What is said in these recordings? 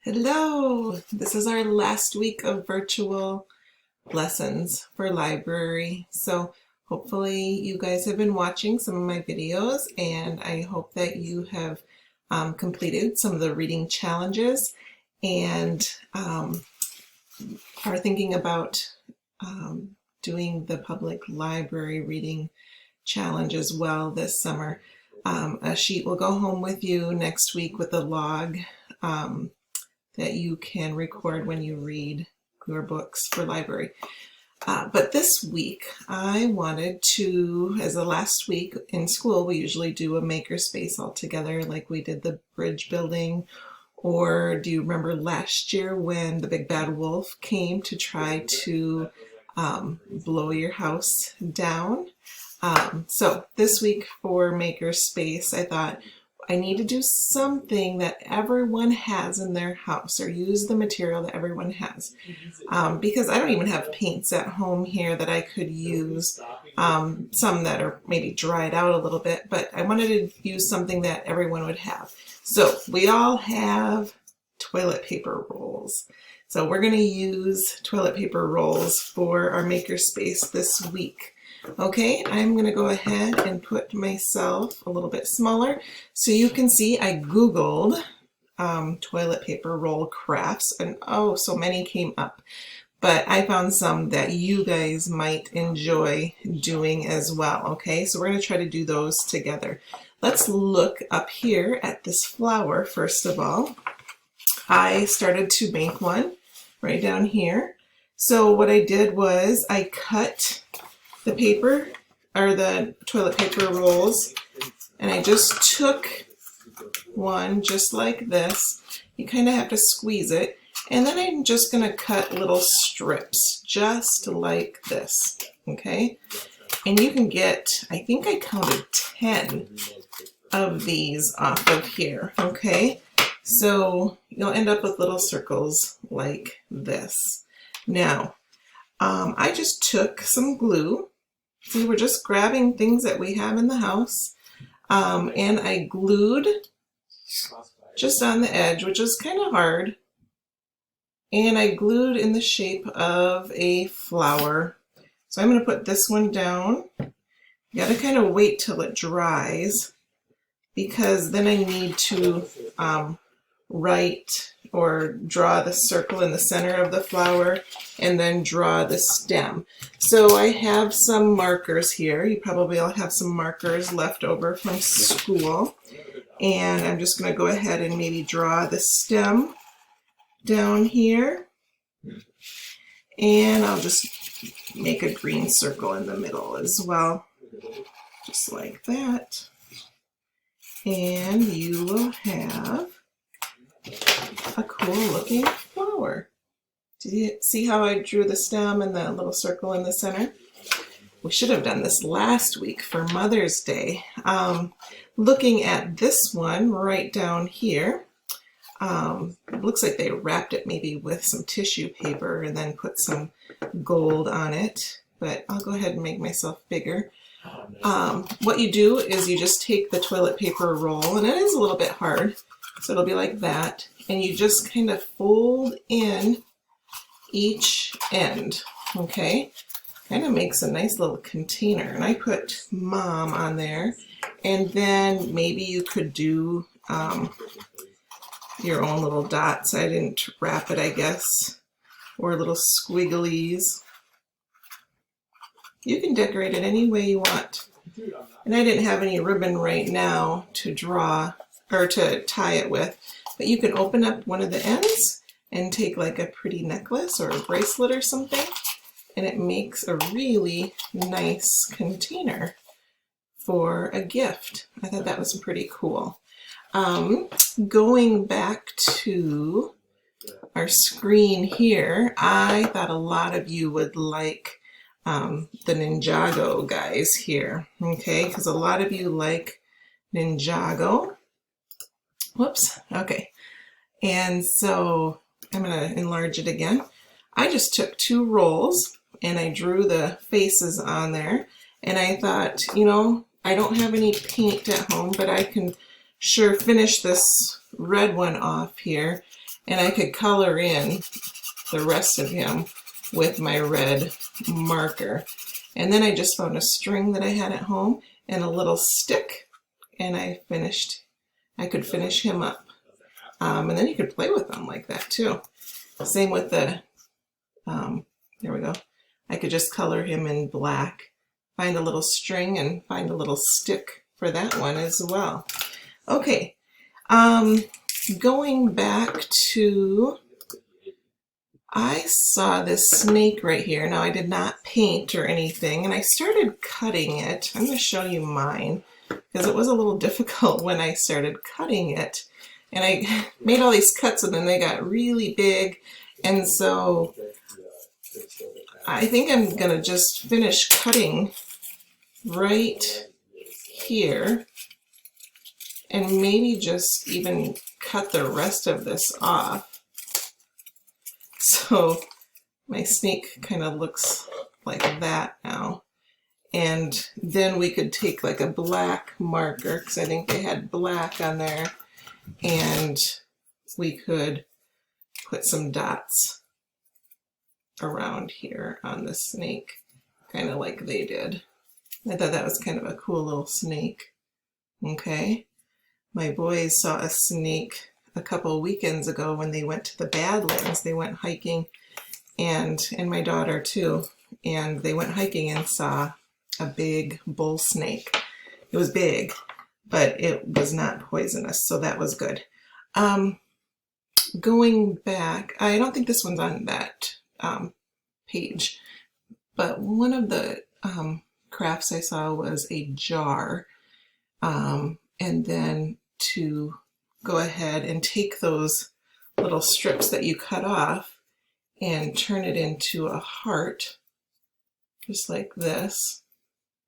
Hello! This is our last week of virtual lessons for library. So hopefully you guys have been watching some of my videos, and I hope that you have completed some of the reading challenges and are thinking about doing the public library reading challenge as well this summer. A sheet will go home with you next week with a log that you can record when you read your books for library. But this week I wanted to, as the last week in school, we usually do a makerspace all together, like we did the bridge building. Or do you remember last year when the big bad wolf came to try to blow your house down? So this week for makerspace, I thought I need to do something that everyone has in their house, or use the material that everyone has, because I don't even have paints at home here that I could use, some that are maybe dried out a little bit, but I wanted to use something that everyone would have. So we all have toilet paper rolls. So we're going to use toilet paper rolls for our makerspace this week. Okay, I'm going to go ahead and put myself a little bit smaller so you can see I Googled toilet paper roll crafts, and oh, so many came up. But I found some that you guys might enjoy doing as well. Okay, so we're going to try to do those together. Let's look up here at this flower first of all. I started to make one right down here. So what I did was I cut the paper, or the toilet paper rolls, and I just took one just like this. You kind of have to squeeze it, and then I'm just going to cut little strips just like this, okay? And you can get, I think I counted 10 of these off of here, okay? So you'll end up with little circles like this. Now, I just took some glue. See, we're just grabbing things that we have in the house, and I glued just on the edge, which is kind of hard, and I glued in the shape of a flower. So I'm going to put this one down. You got to kind of wait till it dries, because then I need to write or draw the circle in the center of the flower and then draw the stem. So I have some markers here. You probably all have some markers left over from school. And I'm just going to go ahead and maybe draw the stem down here. And I'll just make a green circle in the middle as well, just like that. And you will have a cool looking flower. Did you see how I drew the stem and the little circle in the center? We should have done this last week for Mother's Day. Looking at this one right down here, it looks like they wrapped it maybe with some tissue paper and then put some gold on it, but I'll go ahead and make myself bigger. What you do is you just take the toilet paper roll, and it is a little bit hard, so it'll be like that, and you just kind of fold in each end, okay? Kind of makes a nice little container, and I put Mom on there, and then maybe you could do your own little dots. I didn't wrap it, I guess, or little squigglies. You can decorate it any way you want. And I didn't have any ribbon right now to draw or to tie it with, but you can open up one of the ends and take like a pretty necklace or a bracelet or something, and it makes a really nice container for a gift. I thought that was pretty cool. Going back to our screen here, I thought a lot of you would like the Ninjago guys here, okay? Because a lot of you like Ninjago. Whoops, okay. And so I'm going to enlarge it again. I just took 2 rolls and I drew the faces on there, and I thought, you know, I don't have any paint at home, but I can sure finish this red one off here. And I could color in the rest of him with my red marker. And then I just found a string that I had at home and a little stick, and I could finish him up. And then you could play with them like that too. Same with the, there we go. I could just color him in black, find a little string and find a little stick for that one as well. Okay, going back to, I saw this snake right here. Now I did not paint or anything, and I started cutting it. I'm going to show you mine because it was a little difficult when I started cutting it. And I made all these cuts and then they got really big. And so I think I'm going to just finish cutting right here and maybe just even cut the rest of this off. So my snake kind of looks like that now. And then we could take like a black marker, because I think they had black on there, and we could put some dots around here on the snake, kind of like they did. I thought that was kind of a cool little snake. Okay, my boys saw a snake a couple weekends ago when they went to the Badlands. They went hiking, and my daughter too, and they went hiking and saw a big bull snake. It was big, but it was not poisonous, so that was good. Going back, I don't think this one's on that page, but one of the crafts I saw was a jar, and then to go ahead and take those little strips that you cut off and turn it into a heart, just like this.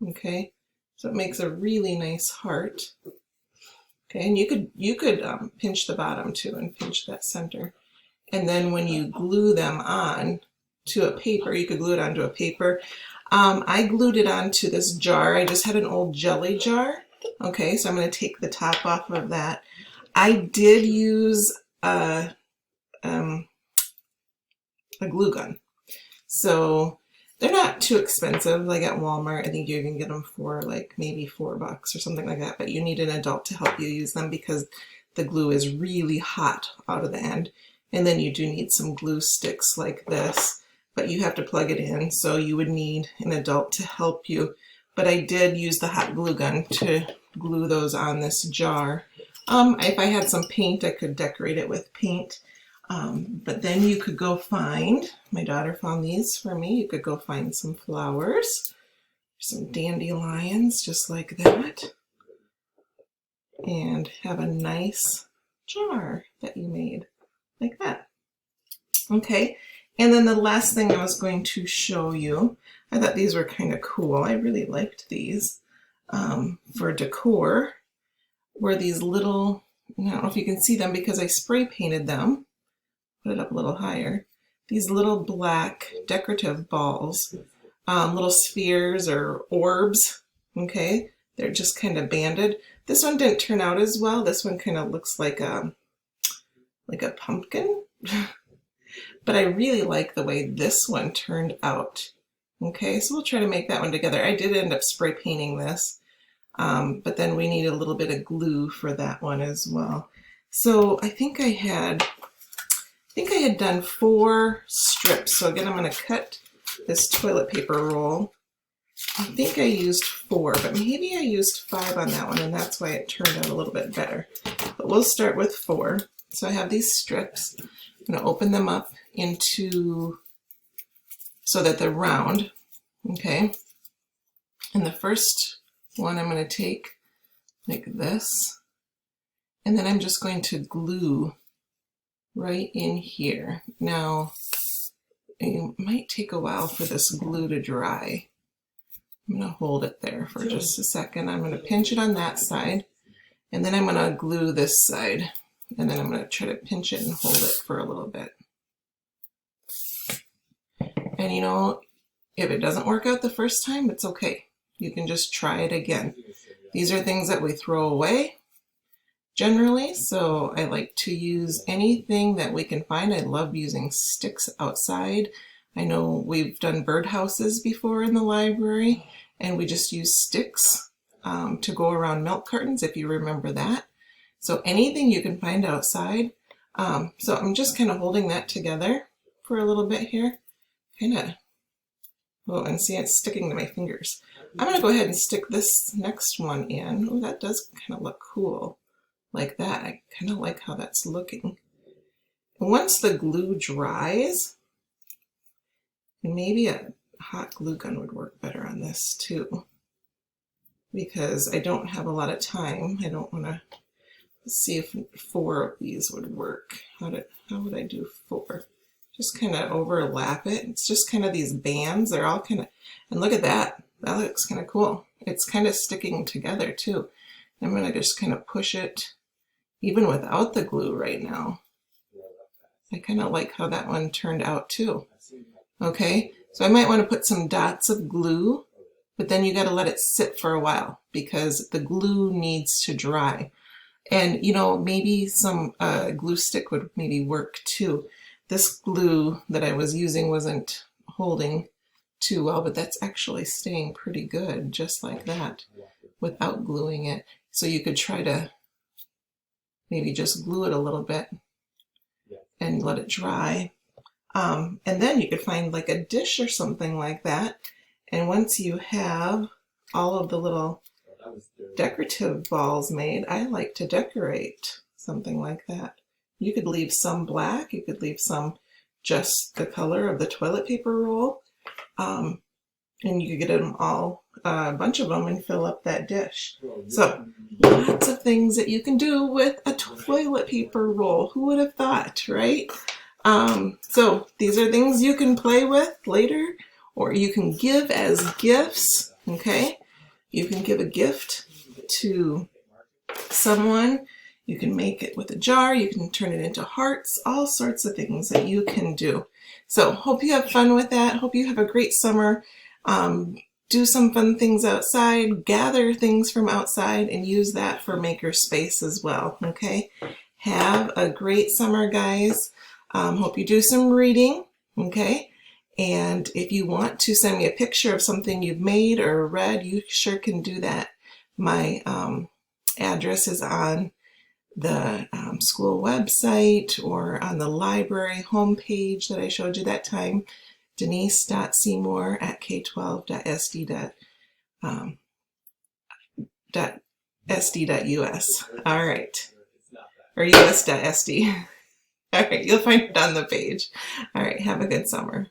Okay, so it makes a really nice heart. Okay, and you could pinch the bottom too and pinch that center. And then when you glue them on to a paper, you could glue it onto a paper. I glued it onto this jar. I just had an old jelly jar. Okay, so I'm going to take the top off of that. I did use a glue gun. So they're not too expensive. Like at Walmart, I think you can get them for like maybe $4 or something like that, but you need an adult to help you use them because the glue is really hot out of the end. And then you do need some glue sticks like this, but you have to plug it in, so you would need an adult to help you. But I did use the hot glue gun to glue those on this jar. If I had some paint, I could decorate it with paint. But then you could go find, my daughter found these for me, you could go find some flowers, some dandelions, just like that, and have a nice jar that you made, like that. Okay, and then the last thing I was going to show you, I thought these were kind of cool. I really liked these for decor, were these little, I don't know if you can see them because I spray painted them. Put it up a little higher. These little black decorative balls, little spheres or orbs, okay? They're just kind of banded. This one didn't turn out as well. This one kind of looks like a pumpkin. But I really like the way this one turned out. Okay, so we'll try to make that one together. I did end up spray painting this, but then we need a little bit of glue for that one as well. So I think I had done 4 strips. So again, I'm going to cut this toilet paper roll. I think I used 4, but maybe I used 5 on that one, and that's why it turned out a little bit better. But we'll start with 4. So I have these strips. I'm going to open them up into, so that they're round, okay? And the first one I'm going to take like this, and then I'm just going to glue right in here. Now, it might take a while for this glue to dry. I'm going to hold it there for just a second. I'm going to pinch it on that side, and then I'm going to glue this side, and then I'm going to try to pinch it and hold it for a little bit. And you know, if it doesn't work out the first time, it's okay. You can just try it again. These are things that we throw away, generally, so I like to use anything that we can find. I love using sticks outside. I know we've done birdhouses before in the library, and we just use sticks to go around milk cartons, if you remember that. So anything you can find outside. So I'm just kind of holding that together for a little bit here. Kind of, oh, and see, it's sticking to my fingers. I'm going to go ahead and stick this next one in. Oh, that does kind of look cool. Like that. I kind of like how that's looking. And once the glue dries, maybe a hot glue gun would work better on this too, because I don't have a lot of time. I don't want to see if 4 of these would work. How would I do 4? Just kind of overlap it. It's just kind of these bands. They're all kind of, and look at that. That looks kind of cool. It's kind of sticking together too. I'm going to just kind of push it even without the glue right now. I kind of like how that one turned out too. Okay, so I might want to put some dots of glue, but then you got to let it sit for a while because the glue needs to dry. And you know, maybe some glue stick would maybe work too. This glue that I was using wasn't holding too well, but that's actually staying pretty good, just like that, without gluing it. So you could try to maybe just glue it a little bit and let it dry. And then you could find like a dish or something like that. And once you have all of the little decorative balls made, I like to decorate something like that. You could leave some black, you could leave some just the color of the toilet paper roll, and you could get them all, a bunch of them, and fill up that dish. So lots of things that you can do with a toilet paper roll. Who would have thought, right? So these are things you can play with later, or you can give as gifts, okay? You can give a gift to someone. You can make it with a jar. You can turn it into hearts, all sorts of things that you can do. So hope you have fun with that. Hope you have a great summer. Do some fun things outside, gather things from outside, and use that for maker space as well, okay? Have a great summer, guys. Hope you do some reading, okay? And if you want to send me a picture of something you've made or read, you sure can do that. My address is on the school website or on the library homepage that I showed you that time, denise.seymour@k12.sd.us. All right. Or us.sd. All right, you'll find it on the page. All right, have a good summer.